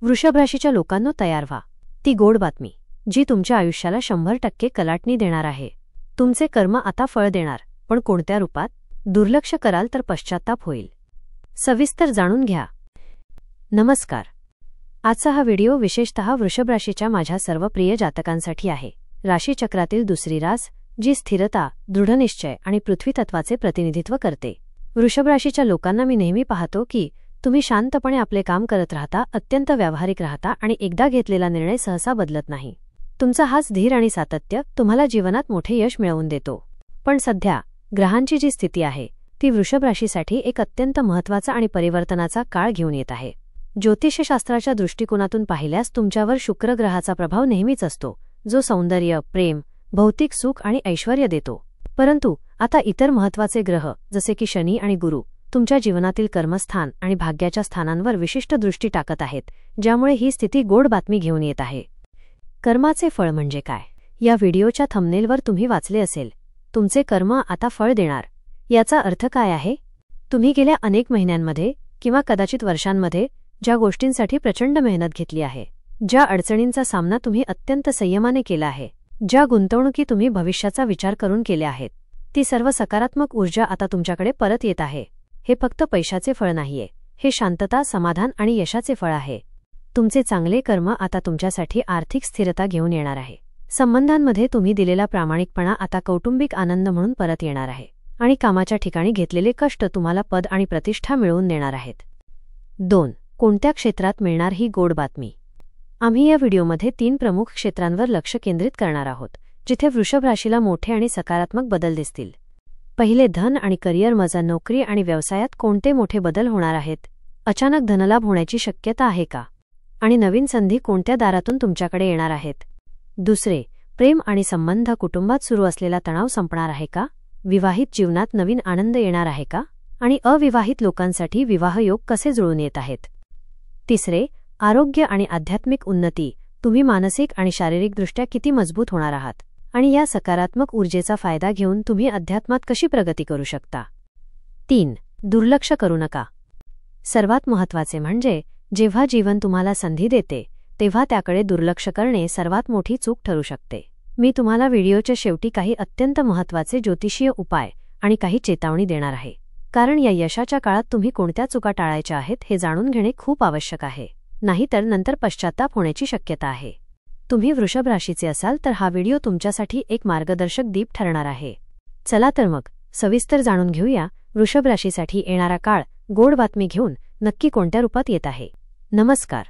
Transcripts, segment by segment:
वृषभ राशीच्या लोकांनो, तयार व्हा. ती गोड बातमी जी तुमच्या आयुष्याला 100% कलाटणी देणार आहे. तुमचे कर्म आता फळ देणार, पण कोणत्या रूपात? दुर्लक्ष कराल तर पश्चात्ताप होईल. सविस्तर जाणून घ्या. नमस्कार. आजचा हा व्हिडिओ विशेषतः वृषभ राशीच्या माझ्या सर्व प्रिय जातकांसाठी आहे. राशीचक्रातील दुसरी रास, जी स्थिरता, दृढनिश्चय आणि पृथ्वी तत्वाचे प्रतिनिधित्व करते. वृषभ राशीच्या लोकांना मी नेहमी पाहतो की तुम्ही शांतपणे आपले काम करत राहता, अत्यंत व्यावहारिक राहता आणि एकदा घेतलेला निर्णय सहसा बदलत नाही. तुमचा हाच धीर आणि सातत्य तुम्हाला जीवनात मोठे यश मिळवून देतो. पण सध्या ग्रहांची जी स्थिती आहे ती वृषभ राशीसाठी एक अत्यंत महत्त्वाचा आणि परिवर्तनाचा काळ घेऊन येत आहे. ज्योतिषशास्त्राच्या दृष्टिकोनातून पाहिल्यास तुमच्यावर शुक्र ग्रहाचा प्रभाव नेहमीच असतो, जो सौंदर्य, प्रेम, भौतिक सुख आणि ऐश्वर्य देतो. परंतु आता इतर महत्त्वाचे ग्रह जसे की शनी आणि गुरु तुमच्या जीवनातील कर्मस्थान आणि भाग्याच्या स्थानांवर विशिष्ट दृष्टी टाकत आहेत, ज्यामुळे ही स्थिती गोड बातमी घेऊन येत आहे. कर्माचे फळ म्हणजे काय? या व्हिडिओच्या थंबनेलवर तुम्ही वाचले असेल, तुमचे कर्म आता फळ देणार. याचा अर्थ काय आहे? तुम्ही गेल्या अनेक महिन्यांमध्ये किंवा कदाचित वर्षांमध्ये ज्या गोष्टींसाठी प्रचंड मेहनत घेतली आहे, ज्या अडचणींचा सामना तुम्ही अत्यंत संयमाने केला आहे, ज्या गुंतवणुकी तुम्ही भविष्याचा विचार करून केल्या आहेत, ती सर्व सकारात्मक ऊर्जा आता तुमच्याकडे परत येत आहे. हे फक्त पैशाचे फळ नाहीये, हे शांतता, समाधान आणि यशाचे फळ आहे. तुमचे चांगले कर्म आता तुमच्यासाठी आर्थिक स्थिरता घेऊन येणार आहे. संबंधांमध्ये तुम्ही दिलेला प्रामाणिकपणा आता कौटुंबिक आनंद म्हणून परत येणार आहे. आणि कामाच्या ठिकाणी घेतलेले कष्ट तुम्हाला पद आणि प्रतिष्ठा मिळवून देणार आहेत. 2. कोणत्या क्षेत्रात मिळणार ही गोड बातमी? आम्ही या व्हिडिओमध्ये 3 प्रमुख क्षेत्रांवर लक्ष केंद्रित करणार आहोत, जिथे वृषभ राशीला मोठे आणि सकारात्मक बदल दिसतील. पहिले, धन आणि करिअर. मजा, नोकरी आणि व्यवसायात कोणते मोठे बदल होणार आहेत? अचानक धनलाभ होण्याची शक्यता आहे का? आणि नवीन संधी कोणत्या दारातून तुमच्याकडे येणार आहेत? दुसरे, प्रेम आणि संबंध. कुटुंबात सुरू असलेला तणाव संपणार आहे का? विवाहित जीवनात नवीन आनंद येणार आहे का? आणि अविवाहित लोकांसाठी विवाहयोग कसे जुळून येत आहेत? तिसरे, आरोग्य आणि आध्यात्मिक उन्नती. तुम्ही मानसिक आणि शारीरिकदृष्ट्या किती मजबूत होणार आहात आणि या सकारात्मक ऊर्जेचा फायदा घेऊन तुम्ही अध्यात्मात कशी प्रगती करू शकता? 3. दुर्लक्ष करू नका. सर्वात महत्त्वाचे म्हणजे जेव्हा जीवन तुम्हाला संधी देते तेव्हा त्याकडे दुर्लक्ष करणे सर्वात मोठी चूक ठरू शकते. मी तुम्हाला व्हिडिओच्या शेवटी काही अत्यंत महत्त्वाचे ज्योतिषीय उपाय आणि काही चेतावणी देणार आहे, कारण या यशाच्या काळात तुम्ही कोणत्या चुका टाळायच्या आहेत हे जाणून घेणे खूप आवश्यक आहे. नाहीतर नंतर पश्चात्ताप होण्याची शक्यता आहे. तुम्ही वृषभ राशीचे असाल तर हा व्हिडिओ तुमच्यासाठी एक मार्गदर्शक दीप ठरणार आहे. चला तर मग सविस्तर जाणून घेऊया वृषभ राशीसाठी येणारा काळ गोड बातमी घेऊन नक्की कोणत्या रूपात येत आहे. नमस्कार.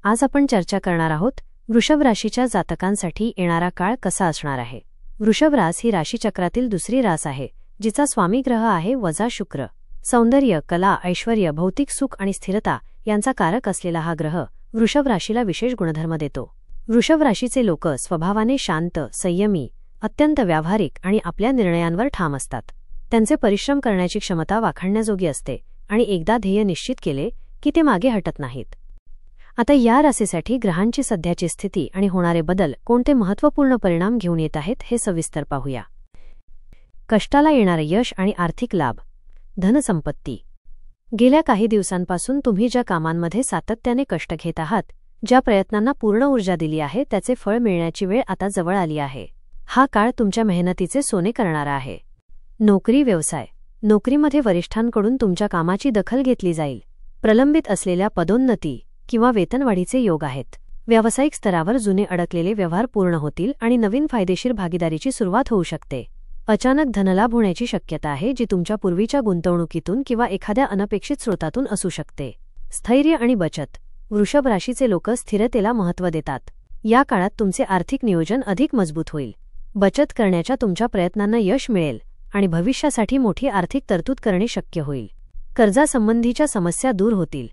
आज आपण चर्चा करणार आहोत वृषभ राशीच्या जातकांसाठी येणारा काळ कसा असणार आहे. वृषभ रास ही राशीचक्रातील दुसरी रास आहे, जिचा स्वामी ग्रह आहे वजा शुक्र. सौंदर्य, कला, ऐश्वर्य, भौतिक सुख आणि स्थिरता यांचा कारक असलेला हा ग्रह वृषभ राशीला विशेष गुणधर्म देतो. वृषभ राशीचे लोक स्वभावाने शांत, संयमी, अत्यंत व्यावहारिक आणि आपल्या निर्णयांवर ठाम असतात. त्यांचे परिश्रम करण्याची क्षमता वाखाणण्याजोगी असते आणि एकदा ध्येय निश्चित केले की ते मागे हटत नाहीत. आता या राशीसाठी ग्रहांची सध्याची स्थिती आणि होणारे बदल कोणते महत्त्वपूर्ण परिणाम घेऊन येत आहेत हे सविस्तर पाहूया. कष्टाला येणारे यश आणि आर्थिक लाभ. धनसंपत्ती. गेल्या काही दिवसांपासून तुम्ही ज्या कामांमध्ये सातत्याने कष्ट घेत आहात, ज्या प्रयत्नांना पूर्ण ऊर्जा दिली आहे, त्याचे फळ मिळण्याची वेळ आता जवळ आली आहे. हा काळ तुमच्या मेहनतीचे सोने करणारा आहे. नोकरी, व्यवसाय. नोकरीमध्ये वरिष्ठांकडून तुमच्या कामाची दखल घेतली जाईल. प्रलंबित असलेल्या पदोन्नती किंवा वेतनवाढीचे योग आहेत. व्यावसायिक स्तरावर जुने अडकलेले व्यवहार पूर्ण होतील आणि नवीन फायदेशीर भागीदारीची सुरुवात होऊ शकते. अचानक धनलाभ होण्याची शक्यता आहे, जी तुमच्या पूर्वीच्या गुंतवणुकीतून किंवा एखाद्या अनपेक्षित स्रोतातून असू शकते. स्थैर्य आणि बचत. वृषभ राशीचे लोक स्थिरतेला महत्त्व देतात. या काळात तुमचे आर्थिक नियोजन अधिक मजबूत होईल. बचत करण्याच्या तुमच्या प्रयत्नांना यश मिळेल आणि भविष्यासाठी मोठी आर्थिक तरतूद करणे शक्य होईल. कर्जासंबंधीच्या समस्या दूर होतील.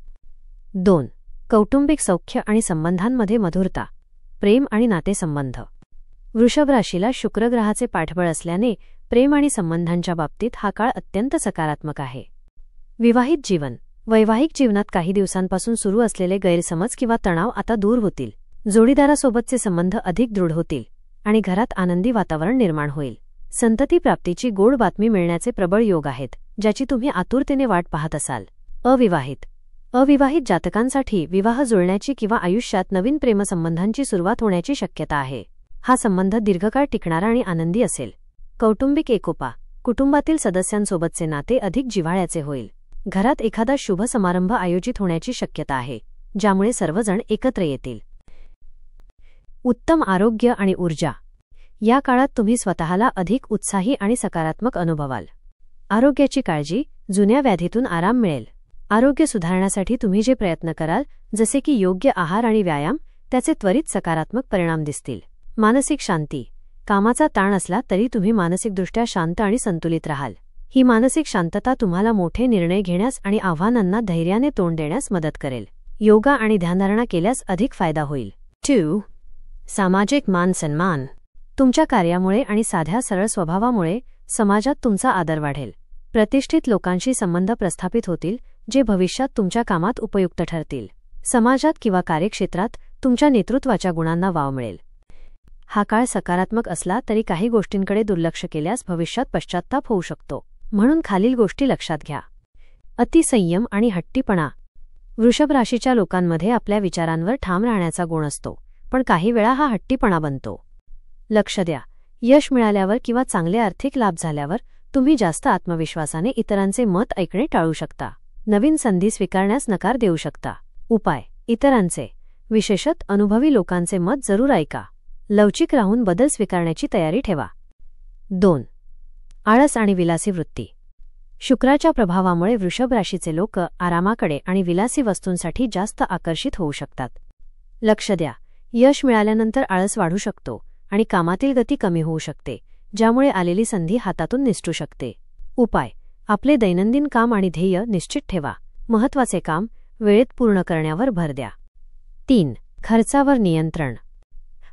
2. कौटुंबिक सौख्य आणि संबंधांमध्ये मधुरता. प्रेम आणि नातेसंबंध. वृषभ राशीला शुक्र ग्रहाचे पाठबळ असल्याने प्रेम आणि संबंधांच्या बाबतीत हा काळ अत्यंत सकारात्मक आहे. विवाहित जीवन. वैवाहिक जीवनात काही दिवसांपासून सुरू असलेले गैरसमज किंवा तणाव आता दूर होतील. जोडीदारासोबतचे संबंध अधिक दृढ होतील आणि घरात आनंदी वातावरण निर्माण होईल. संतती प्राप्तीची गोड बातमी मिळण्याचे प्रबळ योग आहेत, ज्याची तुम्ही आतुरतेने वाट पाहत असाल. अविवाहित. अविवाहित जातकांसाठी विवाह जुळण्याची किंवा आयुष्यात नवीन प्रेमसंबंधांची सुरुवात होण्याची शक्यता आहे. हा संबंध दीर्घकाळ टिकणारा आणि आनंदी असेल. कौटुंबिक एकोपा. कुटुंबातील सदस्यांसोबतचे नाते अधिक जिव्हाळ्याचे होईल. घरात एखादा शुभ समारंभ आयोजित होण्याची शक्यता आहे, ज्यामुळे सर्वजण एकत्र येतील. उत्तम आरोग्य आणि ऊर्जा. या काळात तुम्ही स्वतःला अधिक उत्साही आणि सकारात्मक अनुभवाल. आरोग्याची काळजी. जुन्या व्याधीतून आराम मिळेल. आरोग्य सुधारण्यासाठी तुम्ही जे प्रयत्न कराल, जसे की योग्य आहार आणि व्यायाम, त्याचे त्वरित सकारात्मक परिणाम दिसतील. मानसिक शांती. कामाचा ताण असला तरी तुम्ही मानसिकदृष्ट्या शांत आणि संतुलित राहाल. ही मानसिक शांतता तुम्हाला मोठे निर्णय घेण्यास आणि आव्हानांना धैर्याने तोंड देण्यास मदत करेल. योगा आणि ध्यानधारणा केल्यास अधिक फायदा होईल. 2. सामाजिक मान सन्मान. तुमच्या कार्यामुळे आणि साध्या सरळ स्वभावामुळे समाजात तुमचा आदर वाढेल. प्रतिष्ठित लोकांशी संबंध प्रस्थापित होतील, जे भविष्यात तुमच्या कामात उपयुक्त ठरतील. समाजात किंवा कार्यक्षेत्रात तुमच्या नेतृत्वाच्या गुणांना वाव मिळेल. हा काळ सकारात्मक असला तरी काही गोष्टींकडे दुर्लक्ष केल्यास भविष्यात पश्चात्ताप होऊ शकतो. म्हणून खालील गोष्टी लक्षात घ्या. अतिसंयम आणि हट्टीपणा. वृषभ राशीच्या लोकांमध्ये आपल्या विचारांवर ठाम राहण्याचा गुण असतो, पण काही वेळा हा हट्टीपणा बनतो. लक्ष द्या. यश मिळाल्यावर किंवा चांगले आर्थिक लाभ झाल्यावर तुम्ही जास्त आत्मविश्वासाने इतरांचे मत ऐकणे टाळू शकता. नवीन संधी स्वीकारण्यास नकार देऊ शकता. उपाय. इतरांचे, विशेषतः अनुभवी लोकांचे मत जरूर ऐका. लवचिक राहून बदल स्वीकारण्याची तयारी ठेवा. 2. आळस आणि विलासी वृत्ती. शुक्राच्या प्रभावामुळे वृषभ राशीचे लोक आरामाकडे आणि विलासी वस्तूंसाठी जास्त आकर्षित होऊ शकतात. लक्ष द्या. यश मिळाल्यानंतर आळस वाढू शकतो आणि कामातील गती कमी होऊ शकते, ज्यामुळे आलेली संधी हातातून निसटू शकते. उपाय. आपले दैनंदिन काम आणि ध्येय निश्चित ठेवा. महत्त्वाचे काम वेळेत पूर्ण करण्यावर भर द्या. 3. खर्चावर नियंत्रण.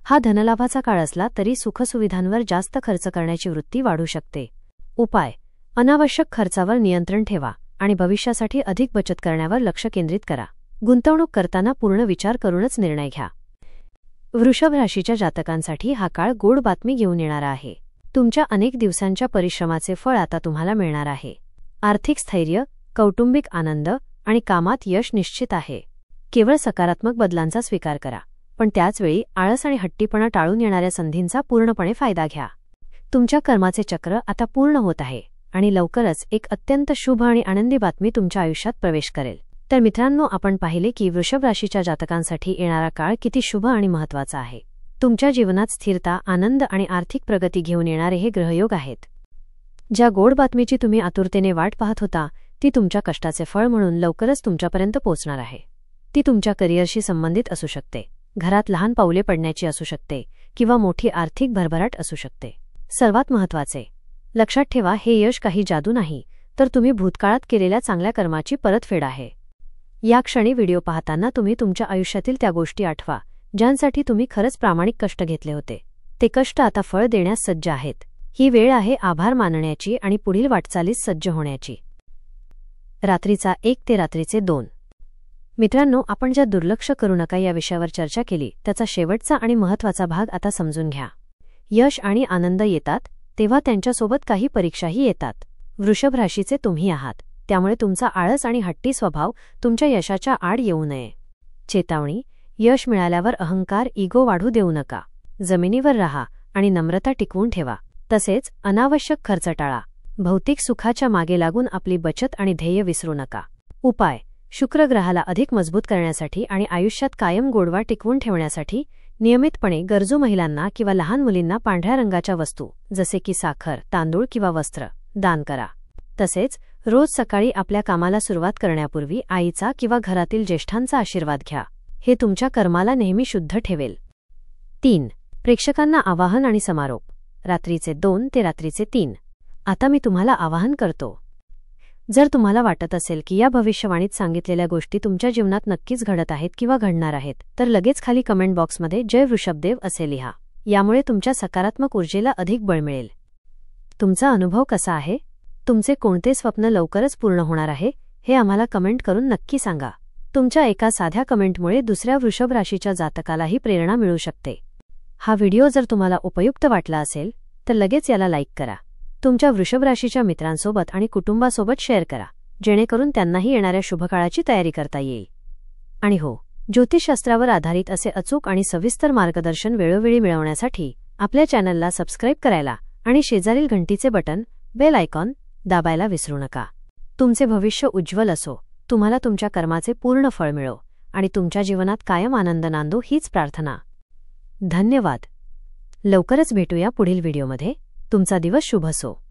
हा धनलाभाचा काळ असला तरी सुखसुविधांवर जास्त खर्च करण्याची वृत्ती वाढू शकते. उपाय. अनावश्यक खर्चावर नियंत्रण ठेवा आणि भविष्यासाठी अधिक बचत करण्यावर लक्ष केंद्रित करा. गुंतवणूक करताना पूर्ण विचार करूनच निर्णय घ्या. वृषभ राशीच्या जातकांसाठी हा काळ गोड बातमी घेऊन येणारा आहे. तुमच्या अनेक दिवसांच्या परिश्रमाचे फळ आता तुम्हाला मिळणार आहे. आर्थिक स्थैर्य, कौटुंबिक आनंद आणि कामात यश निश्चित आहे. केवळ सकारात्मक बदलांचा स्वीकार करा, पण त्याचवेळी आळस आणि हट्टीपणा टाळून येणाऱ्या संधींचा पूर्णपणे फायदा घ्या. तुमच्या कर्माचे चक्र आता पूर्ण होत आहे आणि लवकरच एक अत्यंत शुभ आणि आनंदी बातमी तुमच्या आयुष्यात प्रवेश करेल. तर मित्रांनो, आपण पाहिले की वृषभ राशीच्या जातकांसाठी येणारा काळ किती शुभ आणि महत्त्वाचा आहे. तुमच्या जीवनात स्थिरता, आनंद आणि आर्थिक प्रगती घेऊन येणारे हे ग्रहयोग आहेत. ज्या गोड बातमीची तुम्ही आतुरतेने वाट पाहत होता, ती तुमच्या कष्टाचे फळ म्हणून लवकरच तुमच्यापर्यंत पोहोचणार आहे. ती तुमच्या करिअरशी संबंधित असू शकते, घरात लहान पाऊले पडण्याची असू शकते किंवा मोठी आर्थिक भरभराट असू शकते. सर्वात महत्त्वाचे, लक्षात ठेवा, हे यश काही जादू नाही, तर तुम्ही भूतकाळात केलेल्या चांगल्या कर्माची परतफेड आहे. या क्षणी व्हिडिओ पाहताना तुम्ही तुमच्या आयुष्यातील त्या गोष्टी आठवा, ज्यांसाठी तुम्ही खरंच प्रामाणिक कष्ट घेतले होते. ते कष्ट आता फळ देण्यास सज्ज आहेत. ही वेळ आहे आभार मानण्याची आणि पुढील वाटचालीस सज्ज होण्याची. रात्रीचा 1 ते रात्रीचे 2. मित्रांनो, आपण ज्या दुर्लक्ष करू नका या विषयावर चर्चा केली, त्याचा शेवटचा आणि महत्त्वाचा भाग आता समजून घ्या. यश आणि आनंद येतात, तेव्हा त्यांच्यासोबत काही परीक्षाही येतात. वृषभ राशीचे तुम्ही आहात, त्यामुळे तुमचा आळस आणि हट्टी स्वभाव तुमच्या यशाच्या आड येऊ नये. चेतावणी. यश मिळाल्यावर अहंकार, इगो वाढू देऊ नका. जमिनीवर राहा आणि नम्रता टिकवून ठेवा. तसेच अनावश्यक खर्च टाळा. भौतिक सुखाच्या मागे लागून आपली बचत आणि ध्येय विसरू नका. उपाय. शुक्र ग्रहाला अधिक मजबूत करण्यासाठी आणि आयुष्यात कायम गोडवा टिकवून ठेवण्यासाठी नियमितपणे गरजू महिलांना किंवा लहान मुलींना पांढऱ्या रंगाच्या वस्तू जसे की साखर, तांदूळ किंवा वस्त्र दान करा. तसेच रोज सकाळी आपल्या कामाला सुरुवात करण्यापूर्वी आईचा किंवा घरातील ज्येष्ठांचा आशीर्वाद घ्या. हे तुमच्या कर्माला नेहमी शुद्ध ठेवेल. 3. प्रेक्षकांना आवाहन आणि समारोप. रात्रीचे 2 ते रात्रीचे 3. आता मी तुम्हाला आवाहन करतो. जर तुम्हाला वाटत असेल की या भविष्यवाणीत सांगितलेल्या गोष्टी तुमच्या जीवनात नक्कीच घडत आहेत किंवा घडणार आहेत, तर लगेच खाली कमेंट बॉक्समध्ये जय वृषभदेव असे लिहा. यामुळे तुमच्या सकारात्मक ऊर्जेला अधिक बळ मिळेल. तुमचा अनुभव कसा आहे? तुमचे कोणते स्वप्न लवकरच पूर्ण होणार आहे हे आम्हाला कमेंट करून नक्की सांगा. तुमच्या एका साध्या कमेंटमुळे दुसऱ्या वृषभ राशीच्या जातकालाही प्रेरणा मिळू शकते. हा व्हिडिओ जर तुम्हाला उपयुक्त वाटला असेल तर लगेच याला लाईक करा. तुमच्या वृषभ राशीच्या मित्रांसोबत आणि कुटुंबासोबत शेअर करा जेणेकरून त्यांनाही येणाऱ्या शुभकाळाची तयारी करता येईल. आणि हो, ज्योतिषशास्त्रावर आधारित असे अचूक आणि सविस्तर मार्गदर्शन वेळोवेळी मिळवण्यासाठी आपल्या चॅनलला सबस्क्राईब करायला आणि शेजारील घंटीचे बटन बेल आयकॉन दाबायला विसरू नका. तुमचे भविष्य उज्ज्वल असो, तुम्हाला तुमच्या कर्माचे पूर्ण फळ मिळो आणि तुमच्या जीवनात कायम आनंद नांदो हीच प्रार्थना. धन्यवाद. लवकरच भेटूया पुढील व्हिडिओमध्ये. तुमचा दिवस शुभ असो.